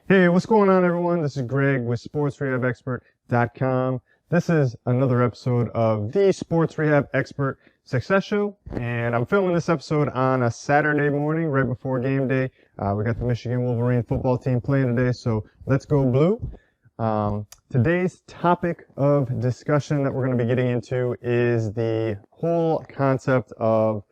Hey, what's going on, everyone? This is Greg with sportsrehabexpert.com. This is another episode of the Sports Rehab Expert Success Show, and I'm filming this episode on a Saturday morning right before game day. We got the Michigan Wolverine football team playing today, so let's go blue. Today's topic of discussion that we're going to be getting into is the whole concept of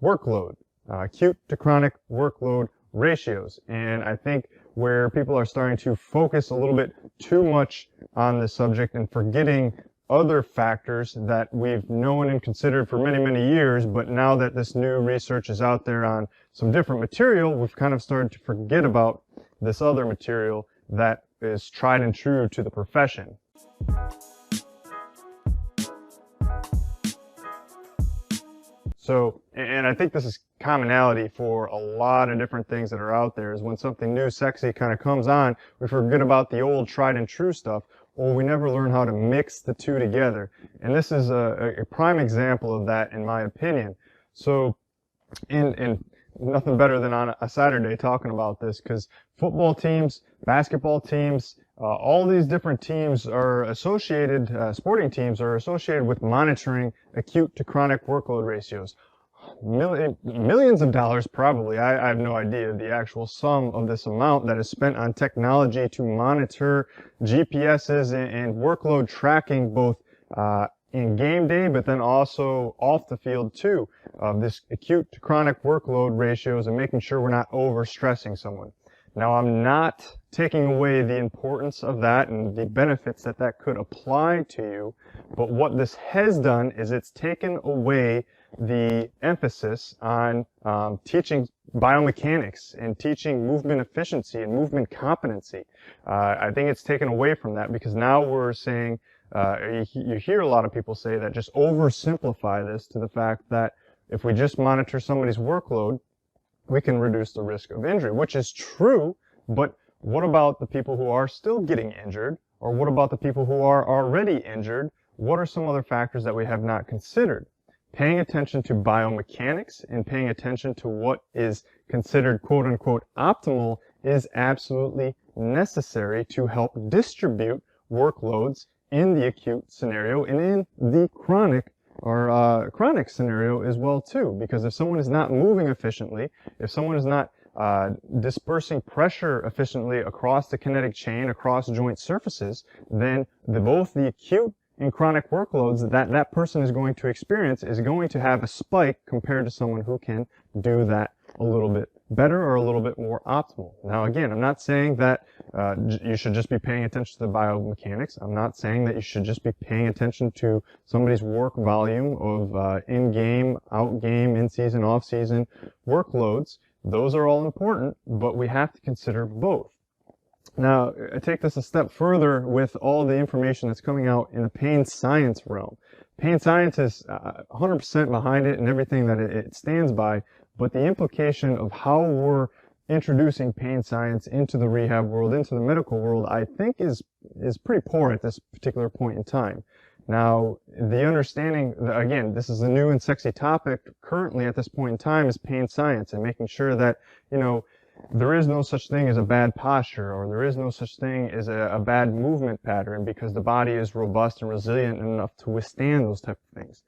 workload, acute to chronic workload ratios, and I think where people are starting to focus a little bit too much on this subject and forgetting other factors that we've known and considered for many, many years, but now that this new research is out there on some different material, we've kind of started to forget about this other material that is tried and true to the profession. So, and I think this is commonality for a lot of different things that are out there, is when something new, sexy kind of comes on, we forget about the old tried and true stuff, or we never learn how to mix the two together. And this is a prime example of that, in my opinion. So, and nothing better than on a Saturday talking about this, because football teams, basketball teams, all these different teams are associated, sporting teams are associated with monitoring acute to chronic workload ratios. Millions of dollars probably, I have no idea the actual sum of this amount that is spent on technology to monitor GPSs and workload tracking, both in game day, but then also off the field too, of this acute to chronic workload ratios and making sure we're not overstressing someone. Now, I'm not taking away the importance of that and the benefits that that could apply to you, but what this has done is it's taken away the emphasis on teaching biomechanics and teaching movement efficiency and movement competency. I think it's taken away from that, because now we're saying, you hear a lot of people say that, just oversimplify this to the fact that if we just monitor somebody's workload, we can reduce the risk of injury, which is true, but what about the people who are still getting injured? Or what about the people who are already injured? What are some other factors that we have not considered? Paying attention to biomechanics and paying attention to what is considered quote-unquote optimal is absolutely necessary to help distribute workloads in the acute scenario and in the chronic scenario as well too, because if someone is not moving efficiently, if someone is not dispersing pressure efficiently across the kinetic chain, across joint surfaces, then both the acute and chronic workloads that person is going to experience is going to have a spike compared to someone who can do that a little bit better or a little bit more optimal. Now, again, I'm not saying that you should just be paying attention to the biomechanics. I'm not saying that you should just be paying attention to somebody's work volume of in-game, out-game, in-season, off-season workloads. Those are all important, but we have to consider both. Now, I take this a step further with all the information that's coming out in the pain science realm. Pain science is 100% behind it and everything that it stands by, but the implication of how we're introducing pain science into the rehab world, into the medical world, I think is pretty poor at this particular point in time. Now, the understanding, again, this is a new and sexy topic currently at this point in time, is pain science, and making sure that, there is no such thing as a bad posture, or there is no such thing as a bad movement pattern, because the body is robust and resilient enough to withstand those type of things.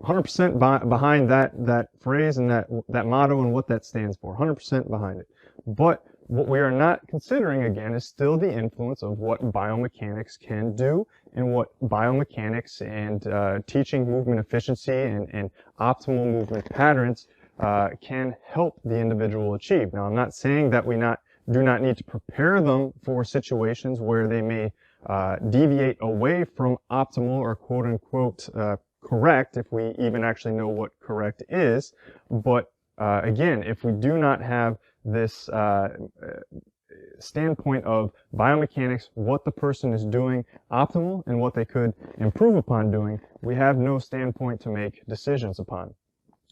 100% behind that phrase and that motto and what that stands for. 100% behind it. But what we are not considering, again, is still the influence of what biomechanics can do and what biomechanics and teaching movement efficiency and optimal movement patterns can help the individual achieve. Now, I'm not saying that we do not need to prepare them for situations where they may deviate away from optimal or quote-unquote correct, if we even actually know what correct is. But again, if we do not have this standpoint of biomechanics, what the person is doing optimal and what they could improve upon doing, we have no standpoint to make decisions upon.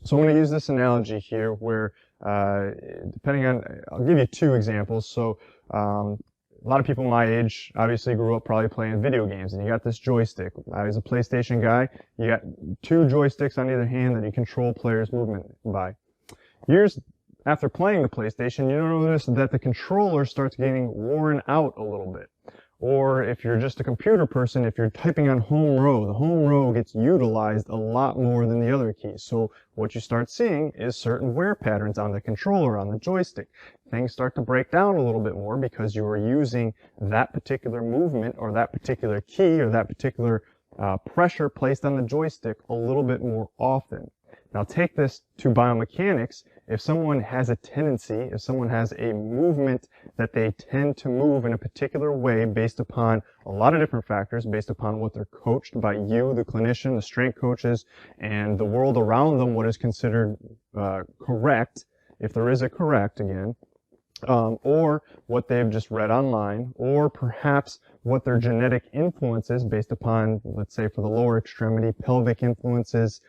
So I'm going to use this analogy here where, depending on, I'll give you two examples. So a lot of people my age obviously grew up probably playing video games, and you got this joystick. I was a PlayStation guy. You got two joysticks on either hand that you control players' movement by. Years after playing the PlayStation, you notice that the controller starts getting worn out a little bit. Or if you're just a computer person, if you're typing on home row, the home row gets utilized a lot more than the other keys. So what you start seeing is certain wear patterns on the controller, on the joystick. Things start to break down a little bit more because you are using that particular movement or that particular key or that particular pressure placed on the joystick a little bit more often. Now take this to biomechanics. If someone has a tendency, if someone has a movement that they tend to move in a particular way based upon a lot of different factors, based upon what they're coached by you, the clinician, the strength coaches, and the world around them, what is considered correct, if there is a correct again, or what they've just read online, or perhaps what their genetic influences based upon, let's say for the lower extremity, pelvic influences,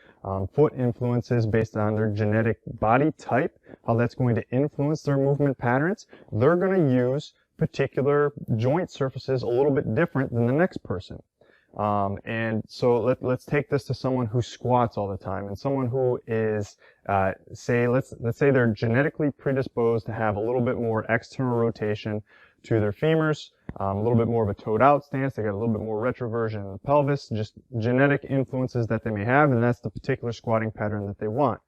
foot influences based on their genetic body type, how that's going to influence their movement patterns. They're going to use particular joint surfaces a little bit different than the next person. And so let's take this to someone who squats all the time, and someone who is, let's say they're genetically predisposed to have a little bit more external rotation to their femurs, a little bit more of a toed out stance. They got a little bit more retroversion in the pelvis, just genetic influences that they may have, and that's the particular squatting pattern that they want.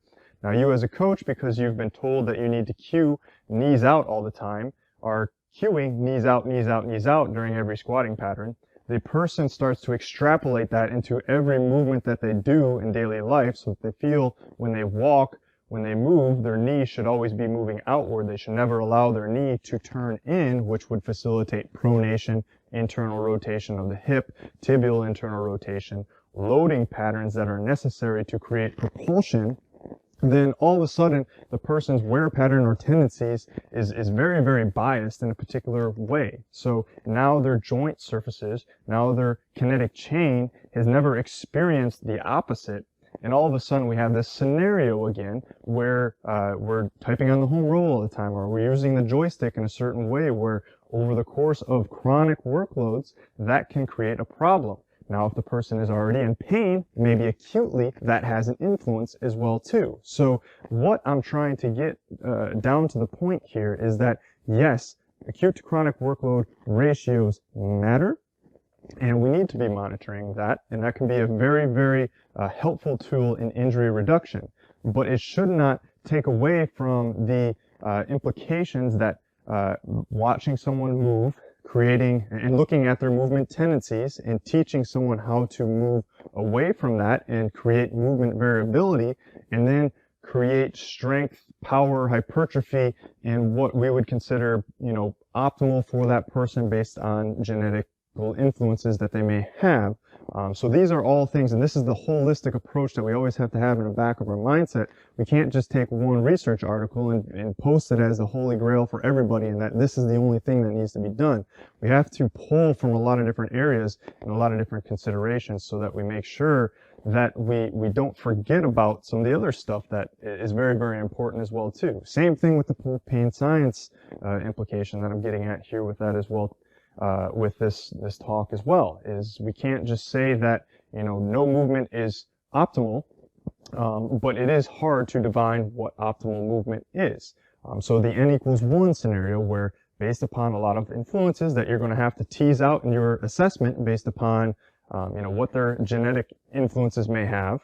Now you as a coach, because you've been told that you need to cue knees out all the time, are cueing knees out, knees out, knees out during every squatting pattern. The person starts to extrapolate that into every movement that they do in daily life, so that they feel when they walk, when they move, their knee should always be moving outward. They should never allow their knee to turn in, which would facilitate pronation, internal rotation of the hip, tibial internal rotation, loading patterns that are necessary to create propulsion. Then all of a sudden, the person's wear pattern or tendencies is very, very biased in a particular way. So now their joint surfaces, now their kinetic chain has never experienced the opposite. And all of a sudden we have this scenario again where we're typing on the home row all the time, or we're using the joystick in a certain way where over the course of chronic workloads, that can create a problem. Now, if the person is already in pain, maybe acutely, that has an influence as well too. So what I'm trying to get down to the point here is that, yes, acute to chronic workload ratios matter, and we need to be monitoring that, and that can be a very, very helpful tool in injury reduction. But it should not take away from the implications that watching someone move, creating and looking at their movement tendencies and teaching someone how to move away from that and create movement variability, and then create strength, power, hypertrophy, and what we would consider, optimal for that person based on genetic influences that they may have. So these are all things, and this is the holistic approach that we always have to have in the back of our mindset. We can't just take one research article and post it as the holy grail for everybody and that this is the only thing that needs to be done. We have to pull from a lot of different areas and a lot of different considerations so that we make sure that we don't forget about some of the other stuff that is very, very important as well too. Same thing with the pain science implication that I'm getting at here with that as well. With this talk as well, is we can't just say that no movement is optimal, but it is hard to define what optimal movement is. So the n=1 scenario, where based upon a lot of influences that you're going to have to tease out in your assessment based upon what their genetic influences may have,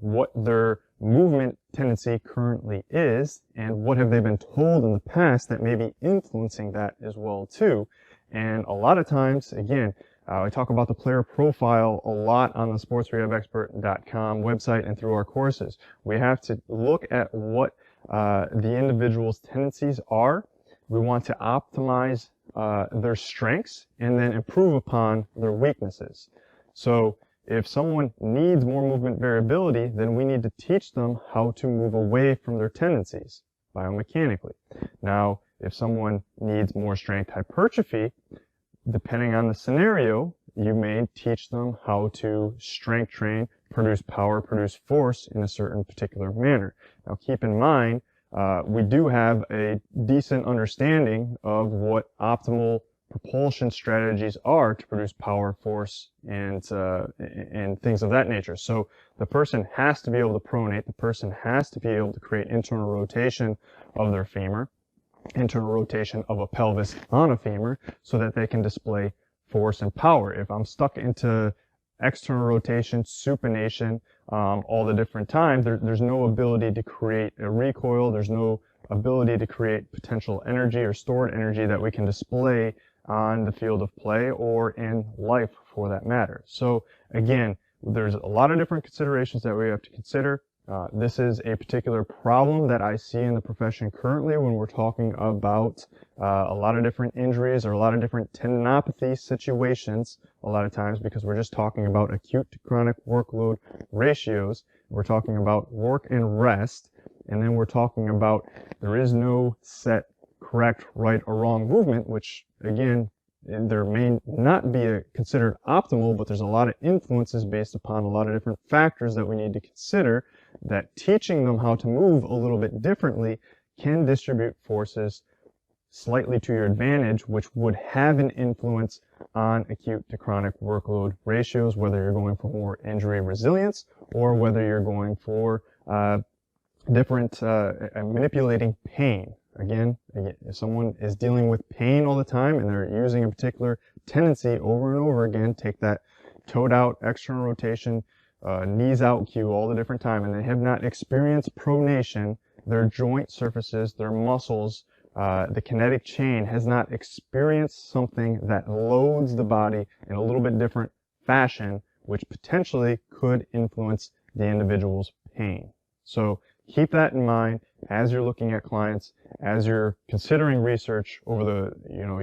what their movement tendency currently is, and what have they been told in the past that may be influencing that as well too. And a lot of times, again, I talk about the player profile a lot on the sportsrehabexpert.com website and through our courses. We have to look at what the individual's tendencies are. We want to optimize their strengths and then improve upon their weaknesses. So if someone needs more movement variability, then we need to teach them how to move away from their tendencies biomechanically. Now, if someone needs more strength hypertrophy, depending on the scenario, you may teach them how to strength train, produce power, produce force in a certain particular manner. Now keep in mind, we do have a decent understanding of what optimal propulsion strategies are to produce power, force, and things of that nature. So the person has to be able to pronate. The person has to be able to create internal rotation of their femur, internal rotation of a pelvis on a femur, so that they can display force and power. If I'm stuck into external rotation, supination, all the different times, there's no ability to create a recoil. There's no ability to create potential energy or stored energy that we can display on the field of play or in life for that matter. So again, there's a lot of different considerations that we have to consider. This is a particular problem that I see in the profession currently when we're talking about a lot of different injuries or a lot of different tendinopathy situations a lot of times, because we're just talking about acute to chronic workload ratios. We're talking about work and rest, and then we're talking about there is no set correct right or wrong movement, which again, there may not be considered optimal, but there's a lot of influences based upon a lot of different factors that we need to consider, that teaching them how to move a little bit differently can distribute forces slightly to your advantage, which would have an influence on acute to chronic workload ratios, whether you're going for more injury resilience or whether you're going for different manipulating pain. Again, if someone is dealing with pain all the time and they're using a particular tendency over and over again, take that toed out, external rotation, knees out cue all the different time, and they have not experienced pronation, their joint surfaces, their muscles, the kinetic chain has not experienced something that loads the body in a little bit different fashion, which potentially could influence the individual's pain. So keep that in mind as you're looking at clients, as you're considering research over the,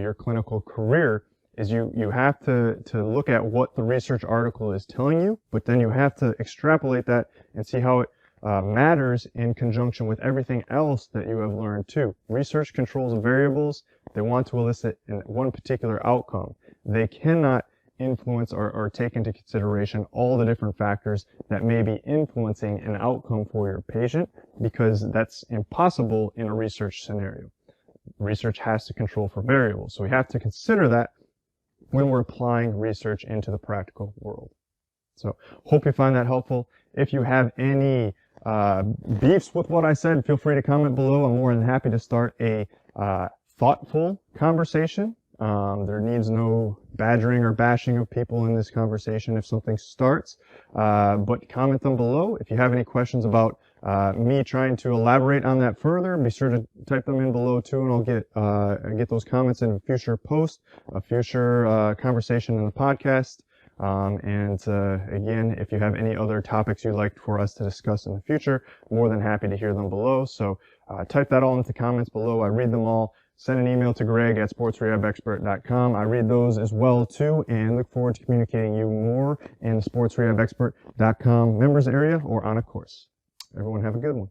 your clinical career, is you have to look at what the research article is telling you, but then you have to extrapolate that and see how it matters in conjunction with everything else that you have learned too. Research controls variables. They want to elicit one particular outcome. They cannot influence or take into consideration all the different factors that may be influencing an outcome for your patient, because that's impossible in a research scenario. Research has to control for variables. So we have to consider that when we're applying research into the practical world. So hope you find that helpful. If you have any beefs with what I said, feel free to comment below. I'm more than happy to start a thoughtful conversation. There needs no badgering or bashing of people in this conversation if something starts, but comment them below. If you have any questions about me trying to elaborate on that further, be sure to type them in below too, and I'll get those comments in a future post, a future conversation in the podcast. Again, if you have any other topics you'd like for us to discuss in the future, more than happy to hear them below. So type that all into the comments below. I read them all. Send an email to greg@sportsrehabexpert.com. I read those as well too, and look forward to communicating you more in the sportsrehabexpert.com members area or on a course. Everyone have a good one.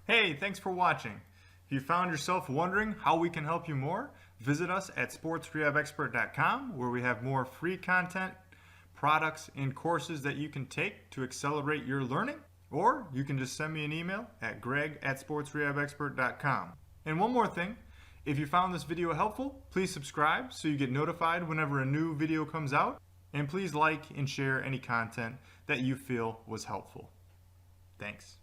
Hey, thanks for watching. If you found yourself wondering how we can help you more, visit us at sportsrehabexpert.com, where we have more free content, products, and courses that you can take to accelerate your learning. Or you can just send me an email at greg@sportsrehabexpert.com. And one more thing, if you found this video helpful, please subscribe so you get notified whenever a new video comes out. And please like and share any content that you feel was helpful. Thanks.